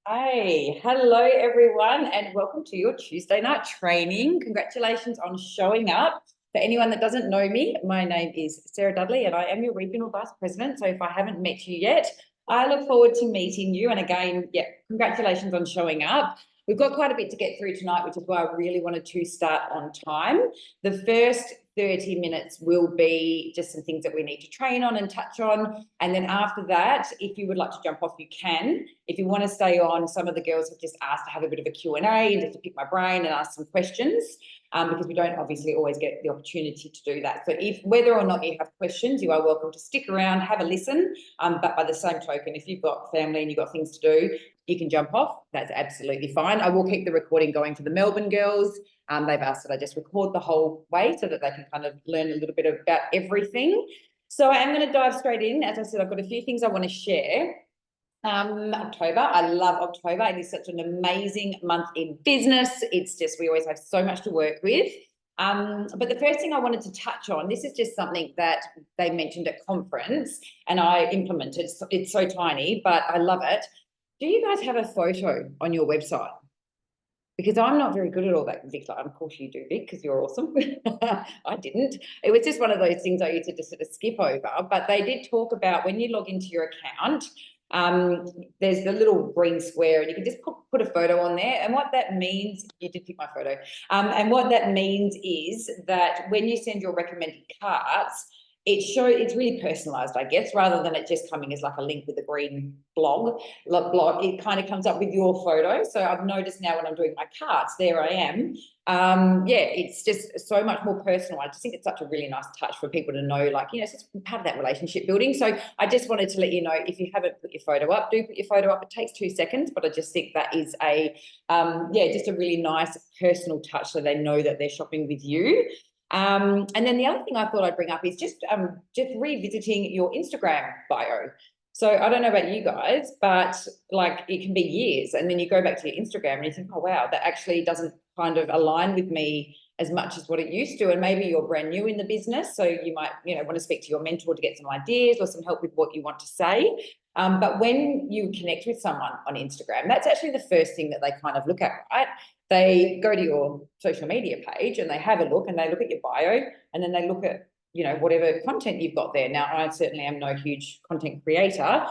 Hey, hello everyone, and welcome to your Tuesday night training. Congratulations on showing up. For anyone that doesn't know me, my name is Sarah Dudley and I am your Regional Vice President. So if I haven't met you yet, I look forward to meeting you. And again, yeah, congratulations on showing up. We've got quite a bit to get through tonight, which is why I really wanted to start on time. The first 30 minutes will be just some things that we need to train on and touch on. And then after that, if you would like to jump off, you can. If you want to stay on, some of the girls have just asked to have a bit of a Q&A and just to pick my brain and ask some questions, because we don't obviously always get the opportunity to do that. So if whether or not you have questions, you are welcome to stick around, have a listen. But by the same token, if you've got family and you've got things to do, you can jump off. That's absolutely fine. I will keep the recording going for the Melbourne girls. They've asked that I just record the whole way so that they can kind of learn a little bit about everything. So I am going to dive straight in. As I said, I've got a few things I want to share. October, I love October. It is such an amazing month in business. It's just, we always have so much to work with. But the first thing I wanted to touch on, this is just something that they mentioned at conference and I implemented. It's so tiny, but I love it. Do you guys have a photo on your website? Because I'm not very good at all that, Vic. Of course you do, Vic, because you're awesome. I didn't. It was just one of those things I used to just sort of skip over. But they did talk about when you log into your account, there's the little green square and you can just put a photo on there. And what that means, you did pick my photo. And what that means is that when you send your recommended carts, it's really personalized, I guess, rather than it just coming as like a link with a green blog, it kind of comes up with your photo. So I've noticed now when I'm doing my carts, there I am. Yeah, it's just so much more personal. I just think it's such a really nice touch for people to know, like, it's just part of that relationship building. So I just wanted to let you know, if you haven't put your photo up, do put your photo up. It takes 2 seconds, but I just think that is just a really nice personal touch so they know that they're shopping with you. And then the other thing I thought I'd bring up is just revisiting your Instagram bio. So I don't know about you guys, but like it can be years and then you go back to your Instagram and you think, oh, wow, that actually doesn't kind of align with me as much as what it used to. And maybe you're brand new in the business. So you might, want to speak to your mentor to get some ideas or some help with what you want to say. But when you connect with someone on Instagram, that's actually the first thing that they kind of look at, right? They go to your social media page and they have a look and they look at your bio and then they look at, whatever content you've got there. Now, I certainly am no huge content creator,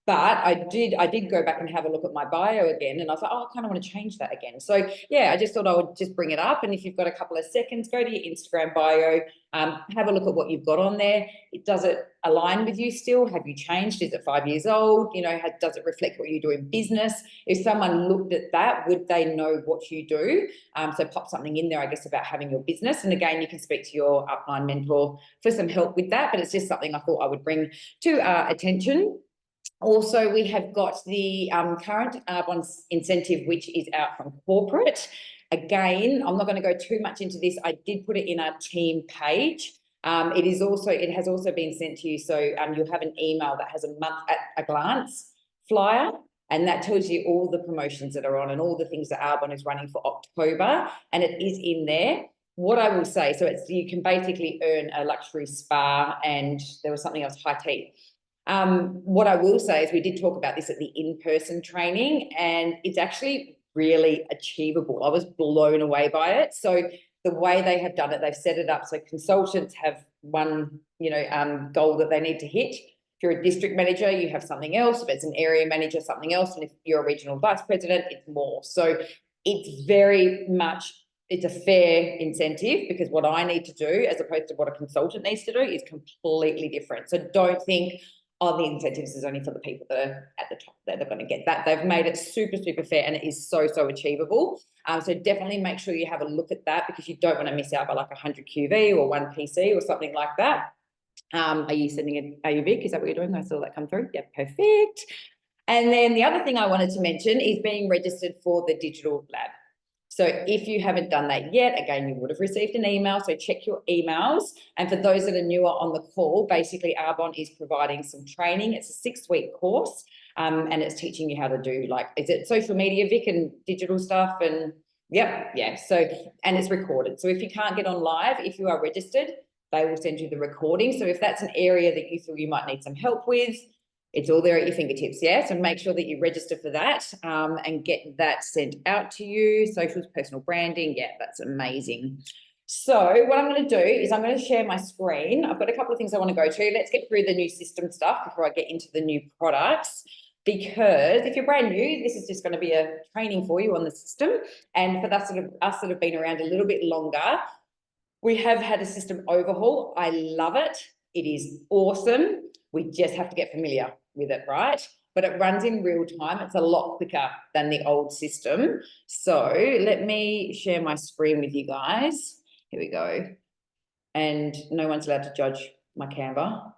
but I did go back and have a look at my bio again and I thought, oh, I kind of want to change that again. So yeah, I just thought I would just bring it up. And if you've got a couple of seconds, go to your Instagram bio, have a look at what you've got on there. Does it align with you still? Have you changed? Is it 5 years old? Does it reflect what you do in business? If someone looked at that, would they know what you do? So pop something in there, I guess, about having your business. And again, you can speak to your upline mentor for some help with that, but it's just something I thought I would bring to our attention. Also, we have got the current Arbonne incentive, which is out from corporate. Again, I'm not going to go too much into this. I did put it in our team page. It has also been sent to you. So you'll have an email that has a month at a glance flyer. And that tells you all the promotions that are on and all the things that Arbonne is running for October. And it is in there. What I will say, so you can basically earn a luxury spa and there was something else, high tea. What I will say is we did talk about this at the in-person training and it's actually really achievable. I was blown away by it. So the way they have done it, they've set it up so consultants have one, goal that they need to hit. If you're a district manager, you have something else. If it's an area manager, something else. And if you're a regional vice president, it's more. So it's very much, it's a fair incentive because what I need to do as opposed to what a consultant needs to do is completely different. So don't think, oh, the incentives is only for the people that are at the top, that they're going to get that. They've made it super, super fair and it is so, so achievable. So definitely make sure you have a look at that because you don't want to miss out by like 100 QV or 1 PC or something like that. Are you sending it? Are you Vic? Is that what you're doing? I saw that come through. Yeah, perfect. And then the other thing I wanted to mention is being registered for the digital lab. So if you haven't done that yet, again, you would have received an email. So check your emails. And for those that are newer on the call, basically Arbonne is providing some training. It's a 6-week course and it's teaching you how to do is it social media, Vic, and digital stuff? And yeah. So, and it's recorded. So if you can't get on live, if you are registered, they will send you the recording. So if that's an area that you feel you might need some help with, It's all there at your fingertips, yeah? So make sure that you register for that and get that sent out to you. Socials, personal branding, yeah, that's amazing. So what I'm going to do is I'm going to share my screen. I've got a couple of things I want to go to. Let's get through the new system stuff before I get into the new products. Because if you're brand new, this is just going to be a training for you on the system. And for us that have been around a little bit longer, we have had a system overhaul. I love it. It is awesome. We just have to get familiar with it, right? But it runs in real time. It's a lot quicker than the old system. So let me share my screen with you guys. Here we go. And no one's allowed to judge my Canva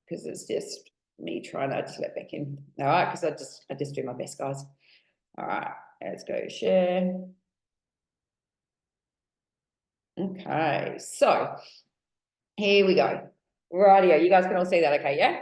because it's just me trying to just let back in. All right, because I just do my best, guys. All right, let's go share. Okay, so here we go. Rightio, you guys can all see that, okay, yeah?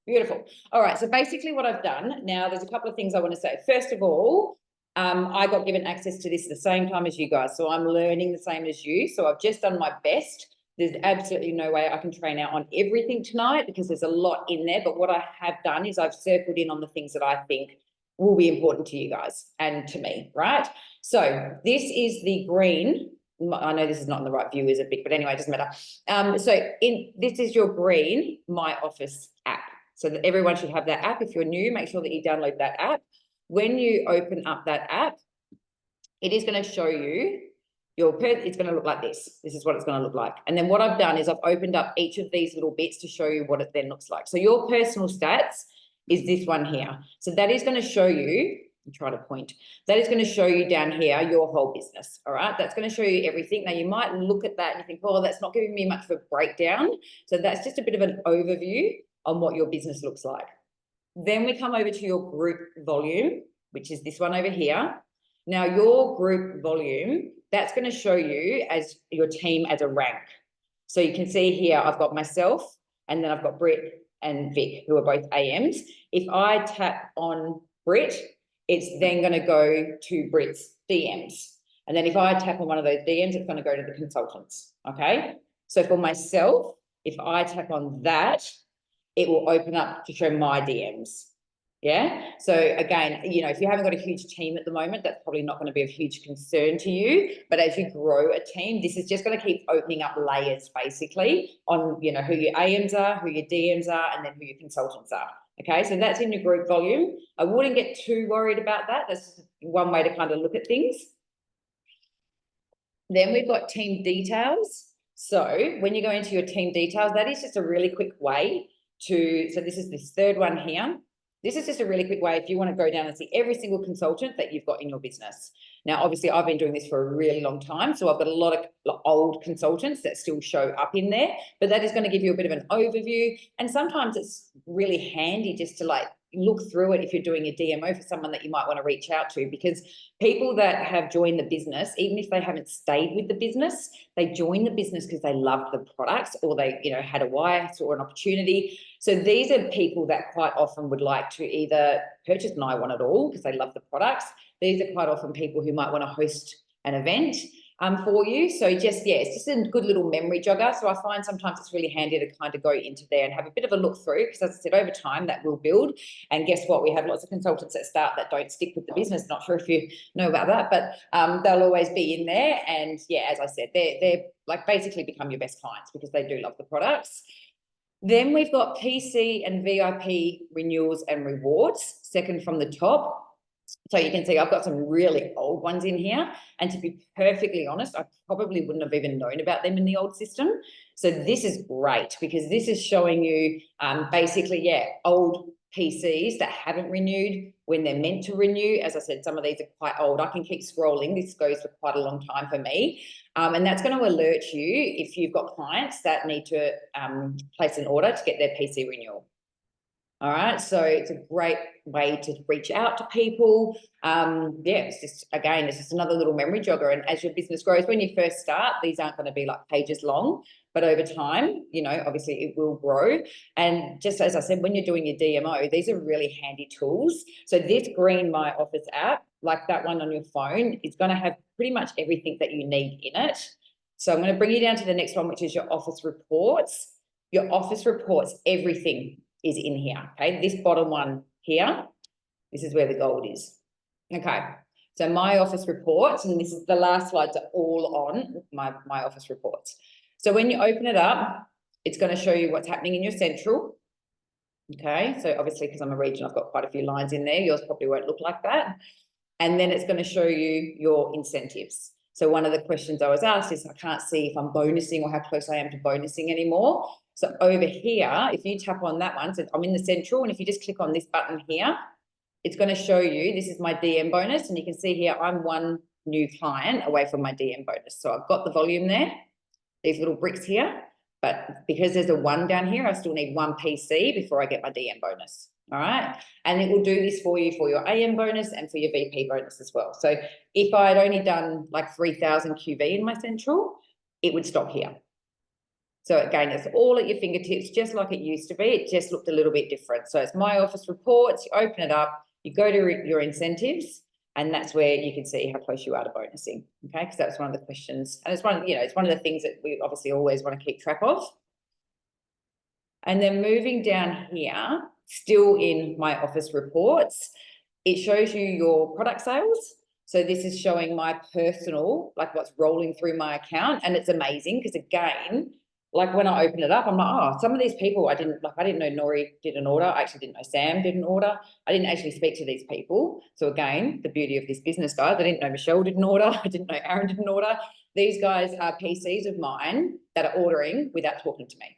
Beautiful. All right, so basically what I've done, now there's a couple of things I want to say. First of all, I got given access to this at the same time as you guys, so I'm learning the same as you. So I've just done my best. There's absolutely no way I can train out on everything tonight because there's a lot in there, but what I have done is I've circled in on the things that I think will be important to you guys and to me, right? So this is the green. I know this is not in the right view, is it, Vic? But anyway, it doesn't matter. This is your green My Office app. So that everyone should have that app. If you're new, make sure that you download that app. When you open up that app, it is going to show you it's going to look like this. This is what it's going to look like. And then what I've done is I've opened up each of these little bits to show you what it then looks like. So your personal stats is this one here. So that is going to show you, try to point, that is going to show you down here your whole business. All right, that's going to show you everything. Now you might look at that and you think, oh, that's not giving me much of a breakdown. So that's just a bit of an overview on what your business looks like. Then we come over to your group volume, which is this one over here. Now your group volume, that's going to show you as your team as a rank. So you can see here, I've got myself and then I've got Britt and Vic, who are both AMs. If I tap on Britt, it's then going to go to Britt's DMs. And then if I tap on one of those DMs, it's going to go to the consultants, okay? So for myself, if I tap on that, it will open up to show my DMs. Yeah. So again, you know, if you haven't got a huge team at the moment, that's probably not going to be of huge concern to you. But as you grow a team, this is just going to keep opening up layers basically on, you know, who your AMs are, who your DMs are, and then who your consultants are. Okay. So that's in your group volume. I wouldn't get too worried about that. That's one way to kind of look at things. Then we've got team details. So when you go into your team details, that is just a really quick way so this is this third one here. This is just a really quick way if you want to go down and see every single consultant that you've got in your business. Now, obviously, I've been doing this for a really long time, so I've got a lot of old consultants that still show up in there, but that is going to give you a bit of an overview. And sometimes it's really handy just to like look through it if you're doing a DMO for someone that you might want to reach out to, because people that have joined the business, even if they haven't stayed with the business, they join the business because they loved the products or they, you know, had a why or an opportunity. So these are people that quite often would like to either purchase an I Want It All because they love the products. These are quite often people who might want to host an event for you. So just, yeah, it's just a good little memory jogger. So I find sometimes it's really handy to kind of go into there and have a bit of a look through, because as I said, over time that will build. And guess what? We have lots of consultants that start that don't stick with the business. Not sure if you know about that, but they'll always be in there. And yeah, as I said, they're like basically become your best clients because they do love the products. Then we've got PC and VIP renewals and rewards, second from the top. So you can see I've got some really old ones in here. And to be perfectly honest, I probably wouldn't have even known about them in the old system. So this is great because this is showing you basically, yeah, old PCs that haven't renewed when they're meant to renew. As I said, some of these are quite old. I can keep scrolling. This goes for quite a long time for me. And that's going to alert you if you've got clients that need to place an order to get their PC renewal. All right, so it's a great way to reach out to people. Yeah, it's just, again, it's just another little memory jogger. And as your business grows, when you first start, these aren't going to be like pages long, but over time, you know, obviously it will grow. And just as I said, when you're doing your DMO, these are really handy tools. So this green My Office app, like that one on your phone, is going to have pretty much everything that you need in it. So I'm going to bring you down to the next one, which is your office reports. Your office reports, everything is in here, okay? This bottom one here, this is where the gold is. Okay, so my office reports, and this is the last slides are all on my office reports. So when you open it up, it's going to show you what's happening in your central. Okay, so obviously because I'm a region, I've got quite a few lines in there. Yours probably won't look like that. And then it's going to show you your incentives. So one of the questions I was asked is I can't see if I'm bonusing or how close I am to bonusing anymore. So over here, if you tap on that one, so I'm in the central, and if you just click on this button here, it's going to show you, this is my DM bonus, and you can see here I'm one new client away from my DM bonus. So I've got the volume there, these little bricks here, but because there's a 1 down here, I still need 1 PC before I get my DM bonus. All right. And it will do this for you for your AM bonus and for your VP bonus as well. So if I had only done like 3,000 QV in my central, it would stop here. So again, it's all at your fingertips, just like it used to be. It just looked a little bit different. So it's my office reports, you open it up, you go to your incentives, and that's where you can see how close you are to bonusing. Okay, because that's one of the questions. And it's one, it's one of the things that we obviously always want to keep track of. And then moving down here, still in my office reports, it shows you your product sales. So this is showing my personal, like what's rolling through my account. And it's amazing because again, like when I open it up, I'm like, oh, some of these people I didn't know Nori did an order. I actually didn't know Sam did an order. I didn't actually speak to these people. So again, the beauty of this business, guys, I didn't know Michelle did an order. I didn't know Aaron did an order. These guys are PCs of mine that are ordering without talking to me,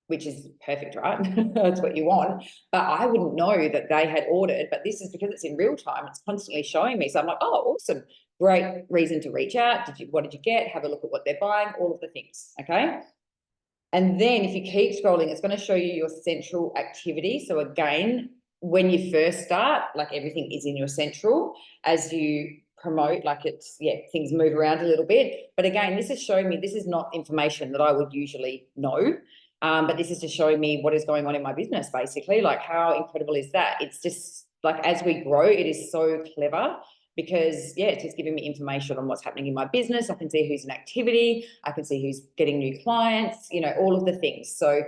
which is perfect, right? That's what you want. But I wouldn't know that they had ordered, but this is because it's in real time. It's constantly showing me. So I'm like, oh, awesome. Great reason to reach out. What did you get? Have a look at what they're buying, all of the things, okay? And then if you keep scrolling, it's going to show you your central activity. So again, when you first start, like everything is in your central. As you promote, like it's, things move around a little bit. But again, this is showing me, this is not information that I would usually know. But this is just showing me what is going on in my business, basically. Like, how incredible is that? It's just like, as we grow, it is so clever because, it's just giving me information on what's happening in my business. I can see who's in activity. I can see who's getting new clients, all of the things. So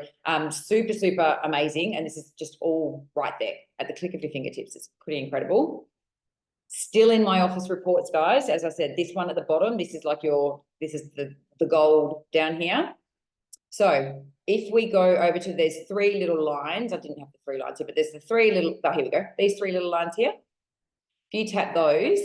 super, super amazing. And this is just all right there at the click of your fingertips. It's pretty incredible. Still in my office reports, guys. As I said, this one at the bottom, this is like this is the gold down here. So if we go over to, there's 3 little lines. I didn't have the 3 lines here, but there's the 3 little, here we go. These 3 little lines here. If you tap those,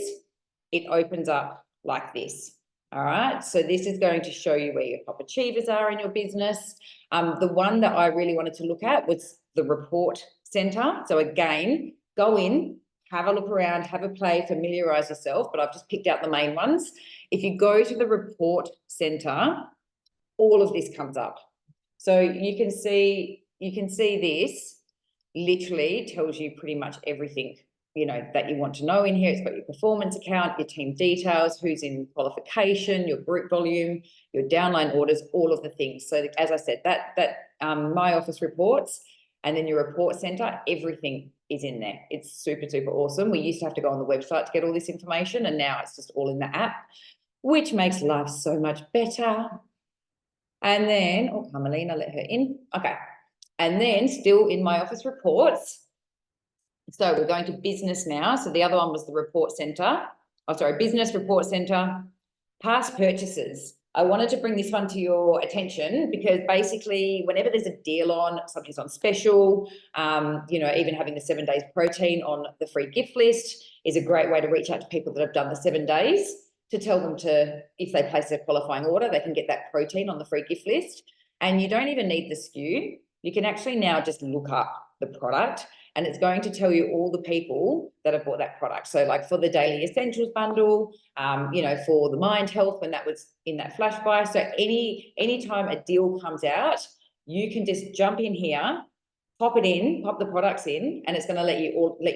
it opens up like this. All right. So this is going to show you where your top achievers are in your business. The one that I really wanted to look at was the report center. So again, go in, have a look around, have a play, familiarize yourself, but I've just picked out the main ones. If you go to the report center, all of this comes up. So you can see this literally tells you pretty much everything, that you want to know in here. It's got your performance account, your team details, who's in qualification, your group volume, your downline orders, all of the things. So as I said, that my office reports and then your report center, everything is in there. It's super, super awesome. We used to have to go on the website to get all this information, and now it's just all in the app, which makes life so much better. And then, Carmelina, let her in. Okay. And then still in my office reports. So we're going to business now. So the other one was the report center. Business report center, past purchases. I wanted to bring this one to your attention because basically whenever there's a deal on, something's on special, even having the 7 days protein on the free gift list is a great way to reach out to people that have done the 7 days, to tell them if they place a qualifying order, they can get that protein on the free gift list. And you don't even need the SKU. You can actually now just look up the product and it's going to tell you all the people that have bought that product. So like for the Daily Essentials bundle, for the Mind Health, when that was in that flash buy. So anytime a deal comes out, you can just jump in here, pop the products in, and it's going to let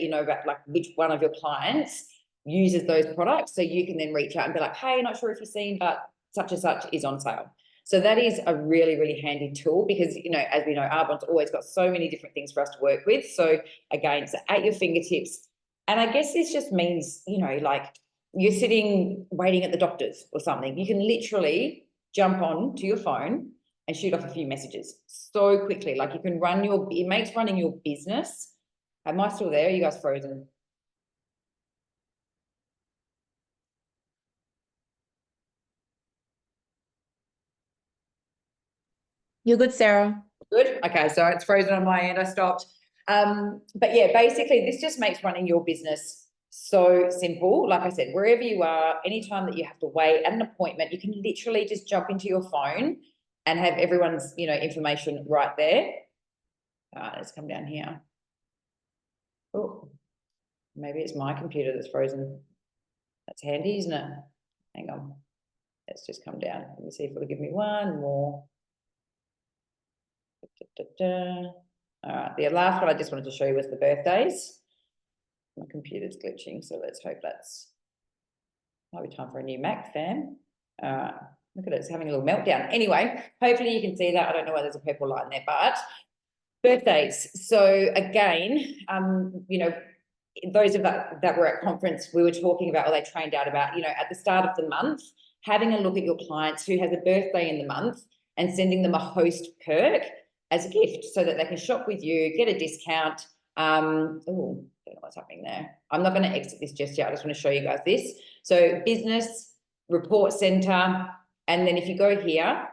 you know about like which one of your clients uses those products. So you can then reach out and be like, hey, not sure if you've seen, but such and such is on sale. So that is a really, really handy tool because, as we know, Arbonne's always got so many different things for us to work with. So again, it's at your fingertips. And I guess this just means, like you're sitting waiting at the doctor's or something. You can literally jump on to your phone, and shoot off a few messages so quickly. Like you can run it makes running your business. Am I still there? Are you guys frozen? You're good, Sarah. Good. Okay, so it's frozen on my end. I stopped. But yeah, basically, this just makes running your business so simple. Like I said, wherever you are, anytime that you have to wait at an appointment, you can literally just jump into your phone and have everyone's, information right there. All right, let's come down here. Oh, maybe it's my computer that's frozen. That's handy, isn't it? Hang on. Let's just come down. Let me see if it'll give me one more. All right, the last one I just wanted to show you was the birthdays. My computer's glitching, so let's hope might be time for a new Mac fan. Look at it, it's having a little meltdown. Anyway, hopefully you can see that. I don't know why there's a purple light in there, but birthdays. So again, those of that were at conference, we were talking about, or they trained out about, at the start of the month, having a look at your clients who has a birthday in the month and sending them a host perk as a gift so that they can shop with you, get a discount. Oh, I don't know what's happening there. I'm not going to exit this just yet. I just want to show you guys this. So business, report center, and then if you go here,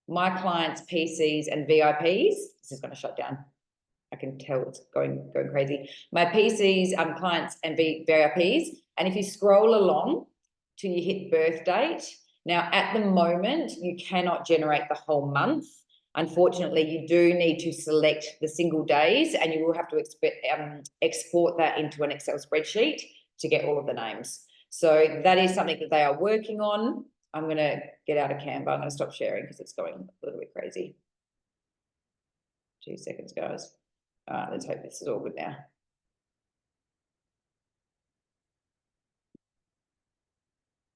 my clients, PCs and VIPs, this is going to shut down. I can tell it's going crazy. My PCs, clients and VIPs. And if you scroll along till you hit birth date, now at the moment, you cannot generate the whole month. Unfortunately, you do need to select the single days and you will have to export that into an Excel spreadsheet to get all of the names. So that is something that they are working on. I'm going to get out of Canva. I'm going to stop sharing because it's going a little bit crazy. 2 seconds, guys. Let's hope this is all good now.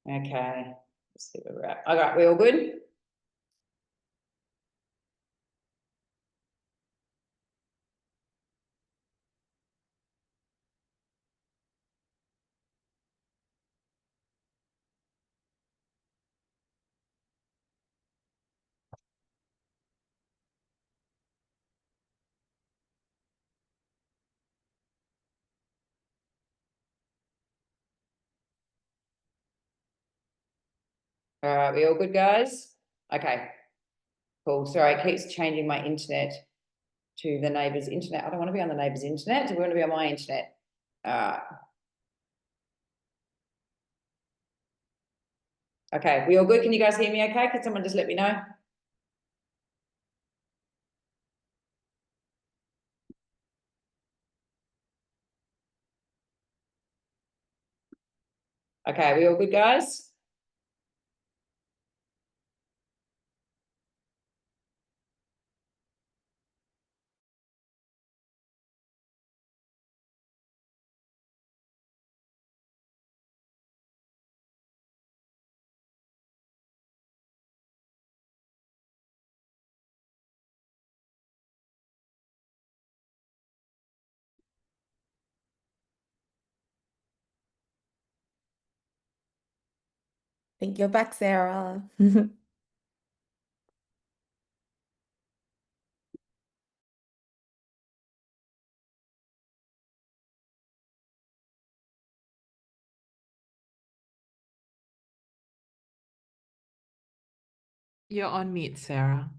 Okay, let's see where we're at. All right, we all good? All right, we all good, guys? Okay, cool. Sorry, it keeps changing my internet to the neighbour's internet. I don't want to be on the neighbour's internet. We want to be on my internet. Okay, we all good? Can you guys hear me okay? Can someone just let me know? Okay, we all good, guys? I think you're back, Sarah. You're on mute, Sarah.